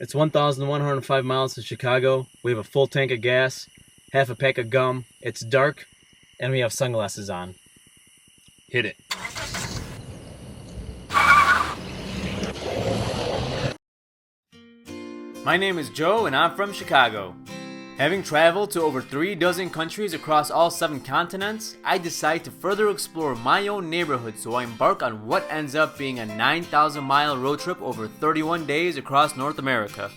It's 1,105 miles to Chicago. We have a full tank of gas, half a pack of gum. It's dark, and we have sunglasses on. Hit it. My name is Joe and I'm from Chicago. Having traveled to over 36 countries across all 7 continents, I decide to further explore my own neighborhood, so I embark on what ends up being a 9,000-mile road trip over 31 days across North America.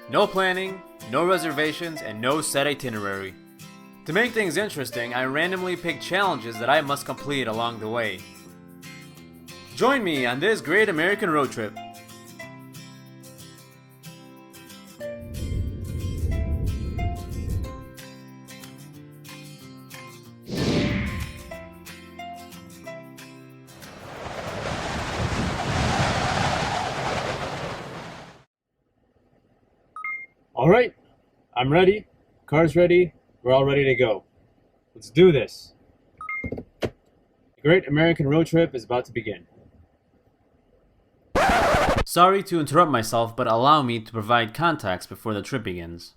No planning, no reservations, and no set itinerary. To make things interesting, I randomly pick challenges that I must complete along the way. Join me on this great American road trip. All right, I'm ready. Car's ready. We're all ready to go. Let's do this. The Great American Road Trip is about to begin. Sorry to interrupt myself, but allow me to provide context before the trip begins.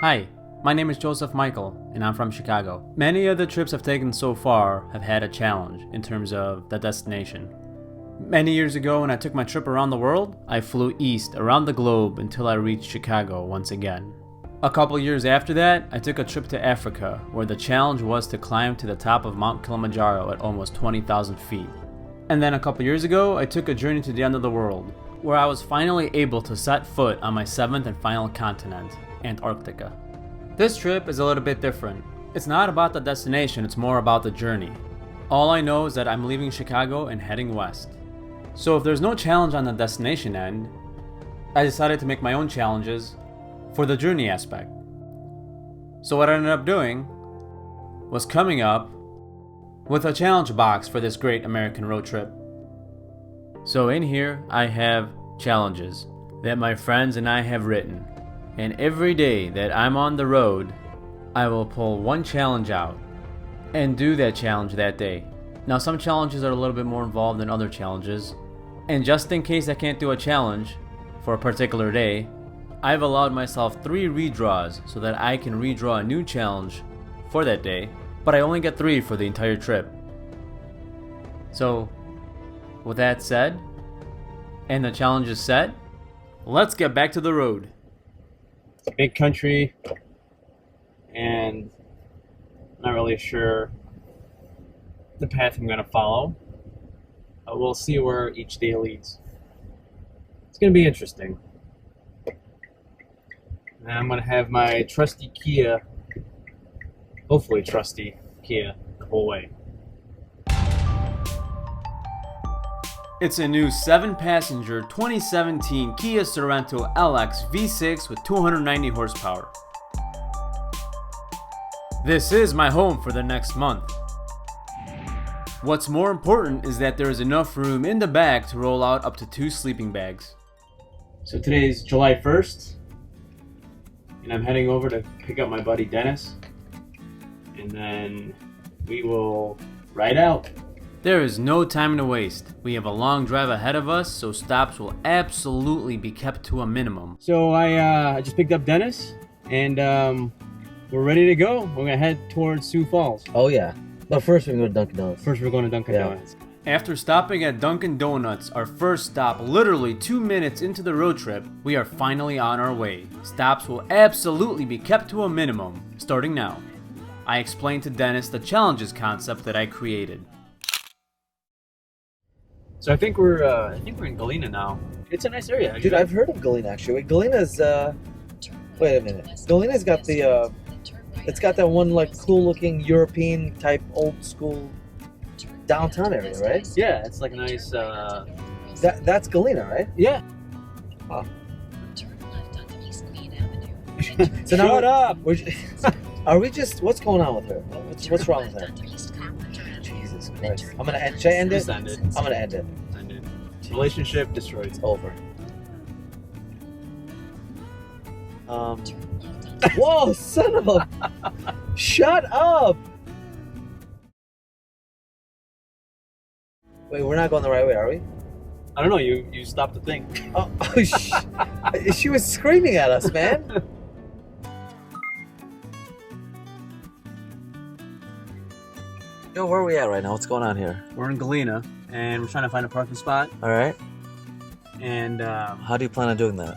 Hi, my name is Joseph Michael, and I'm from Chicago. Many of the trips I've taken so far have had a challenge in terms of the destination. Many years ago, when I took my trip around the world, I flew east around the globe until I reached Chicago once again. A couple years after that, I took a trip to Africa, where the challenge was to climb to the top of Mount Kilimanjaro at almost 20,000 feet. And then a couple years ago, I took a journey to the end of the world, where I was finally able to set foot on my 7th and final continent, Antarctica. This trip is a little bit different. It's not about the destination, it's more about the journey. All I know is that I'm leaving Chicago and heading west. So if there's no challenge on the destination end, I decided to make my own challenges for the journey aspect. So what I ended up doing was coming up with a challenge box for this great American road trip. So in here I have challenges that my friends and I have written, and every day that I'm on the road, I will pull one challenge out and do that challenge that day. Now some challenges are a little bit more involved than other challenges, and just in case I can't do a challenge for a particular day, I've allowed myself 3 redraws so that I can redraw a new challenge for that day, but I only get 3 for the entire trip. So, with that said, and the challenge is set, let's get back to the road. It's a big country, and I'm not really sure the path I'm going to follow. We'll see where each day leads. It's going to be interesting. And I'm going to have my trusty Kia, hopefully trusty Kia, the whole way. It's a new 7-passenger 2017 Kia Sorento LX V6 with 290 horsepower. This is my home for the next month. What's more important is that there is enough room in the back to roll out up to 2 sleeping bags. So today's July 1st, and I'm heading over to pick up my buddy Dennis, and then we will ride out. There is no time to waste. We have a long drive ahead of us, so stops will absolutely be kept to a minimum. So I just picked up Dennis, and we're ready to go. We're gonna head towards Sioux Falls. Oh yeah. But first we're going to Dunkin' Donuts. First we're going to Dunkin' Donuts. After stopping at Dunkin' Donuts, our first stop literally 2 minutes into the road trip, we are finally on our way. Stops will absolutely be kept to a minimum, starting now. I explained to Dennis the challenges concept that I created. So I think we're in Galena now. It's a nice area. Dude, I've heard of Galena actually. Galena's wait a minute. Galena's got the it's got that one like cool looking European type old school downtown area, right? Yeah, it's like a nice That's Galena, right? Yeah. Huh. So now Shut up! Are we just what's going on with her? What's wrong with her? Jesus Christ. I'm gonna end. Should I end it? Just end it. I'm gonna end it. End it. Relationship destroyed. It's over. Whoa, son of a... Shut up! Wait, we're not going the right way, are we? I don't know. You stopped the thing. Oh, she was screaming at us, man. Yo, where are we at right now? What's going on here? We're in Galena, and we're trying to find a parking spot. All right. And How do you plan on doing that?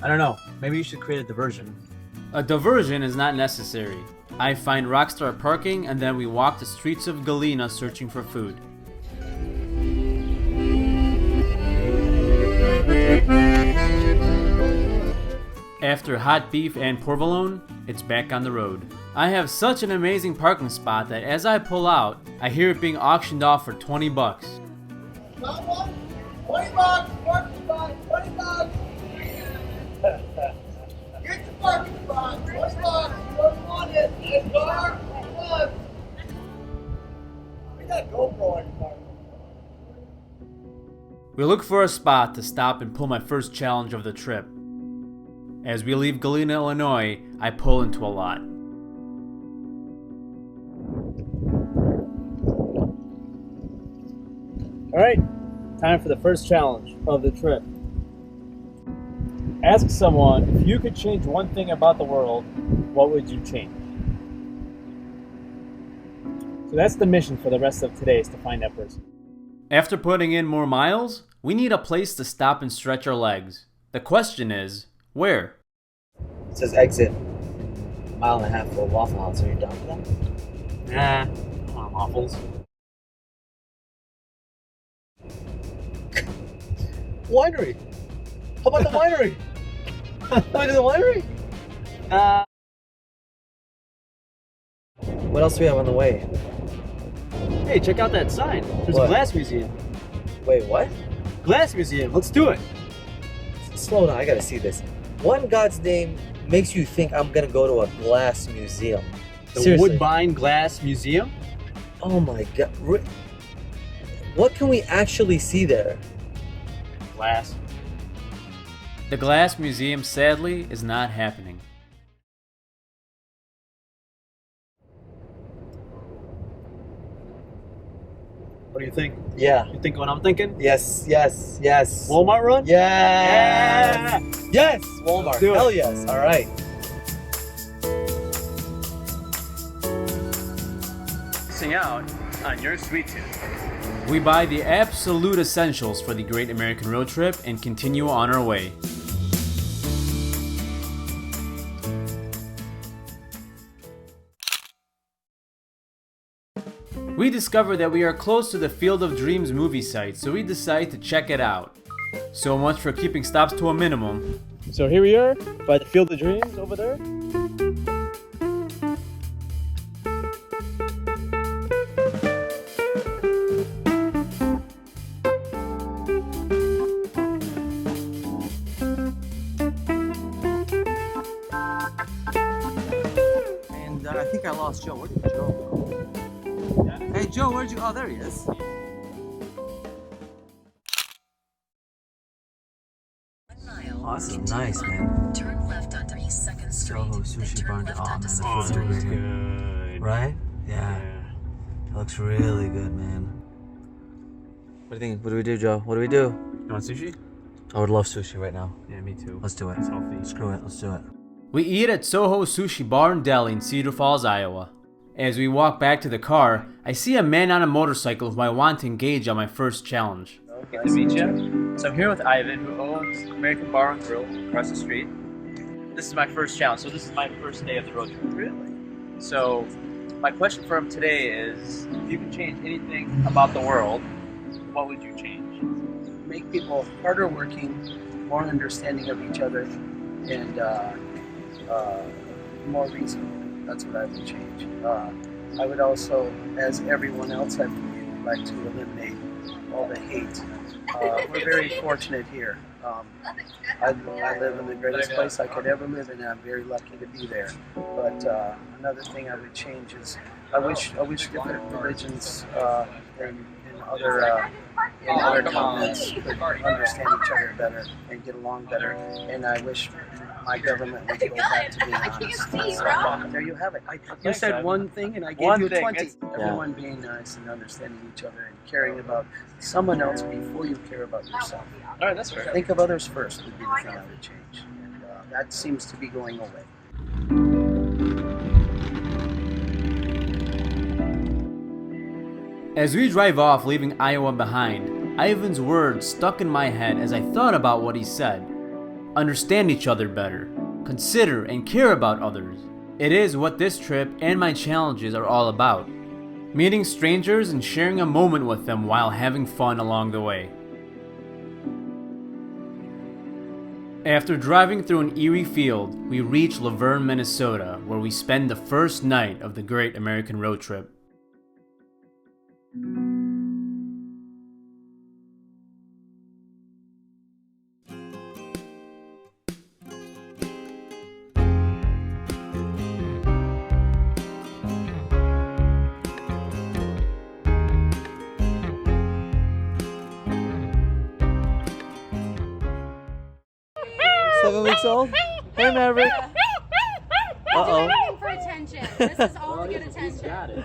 I don't know. Maybe you should create a diversion. A diversion is not necessary. I find Rockstar parking, and then we walk the streets of Galena searching for food. After hot beef and provolone, it's back on the road. I have such an amazing parking spot that as I pull out, I hear it being auctioned off for 20 bucks. 20 bucks, parking spot, 20 bucks. Get the parking spot, 20 bucks. Whoever wants it, it's dark, look. We got GoPro in the park. We look for a spot to stop and pull my first challenge of the trip. As we leave Galena, Illinois, I pull into a lot. Alright, time for the first challenge of the trip. Ask someone, if you could change one thing about the world, what would you change? So that's the mission for the rest of today, is to find that person. After putting in more miles, we need a place to stop and stretch our legs. The question is, where? It says exit. Mile and a half for a Waffle House. Are you down for that? Nah, I don't want waffles. Winery. How about the winery? Want to do the winery? What else do we have on the way? Hey, check out that sign. There's What? a glass museum. Wait, what? Glass museum, let's do it. Slow down, I gotta see this. What in God's name makes you think I'm gonna go to a glass museum? The Seriously. Woodbine Glass Museum? Oh my God. What can we actually see there? Glass. The Glass Museum, sadly, is not happening. What do you think? Yeah. You think what I'm thinking? Yes, yes, yes. Walmart run? Yes! Yes! Walmart. Do it. Hell yes. All right. Missing out on your sweet tooth. We buy the absolute essentials for the Great American Road Trip and continue on our way. We discover that we are close to the Field of Dreams movie site, so we decide to check it out. So much for keeping stops to a minimum. So here we are by the Field of Dreams over there. And I think I lost Joe. Where did Joe go? Hey, Joe, where'd you? Oh, there he is. Awesome, nice, man. Turn left onto East 2nd Street. Soho Sushi Then Barn. turn left Oh, onto man, the 2nd food's Street. really good. Right? Yeah. It looks really good, man. What do you think? What do we do, Joe? What do we do? You want sushi? I would love sushi right now. Yeah, me too. Let's do it. It's healthy. Screw it. Let's do it. We eat at Soho Sushi Bar and Deli in Cedar Falls, Iowa. As we walk back to the car, I see a man on a motorcycle who I want to engage on my first challenge. Good to meet you. So I'm here with Ivan, who owns American Bar and Grill across the street. This is my first challenge, so this is my first day of the road trip. Really? So my question for him today is, if you could change anything about the world, what would you change? Make people harder working, more understanding of each other, and more reasonable. That's what I would change. I would also, as everyone else, I believe, like to eliminate all the hate. We're very fortunate here. I live in the greatest place I could ever live in, and I'm very lucky to be there. But another thing I would change is I wish different religions in other continents could understand each other better and get along better. And I wish my government would go back to being honest. So, there you have it. You said one thing, and I gave One you thing, 20. it's- Everyone being nice and understanding each other and caring about someone else before you care about yourself. All right, that's fair. Think of others first would be the thing I would change. And that seems to be going away. As we drive off, leaving Iowa behind, Ivan's words stuck in my head as I thought about what he said. Understand each other better. Consider and care about others. It is what this trip and my challenges are all about. Meeting strangers and sharing a moment with them while having fun along the way. After driving through an eerie field, we reach Laverne, Minnesota, where we spend the first night of the Great American Road Trip. Old? Hey, Maverick. Looking for attention. This is all to get attention.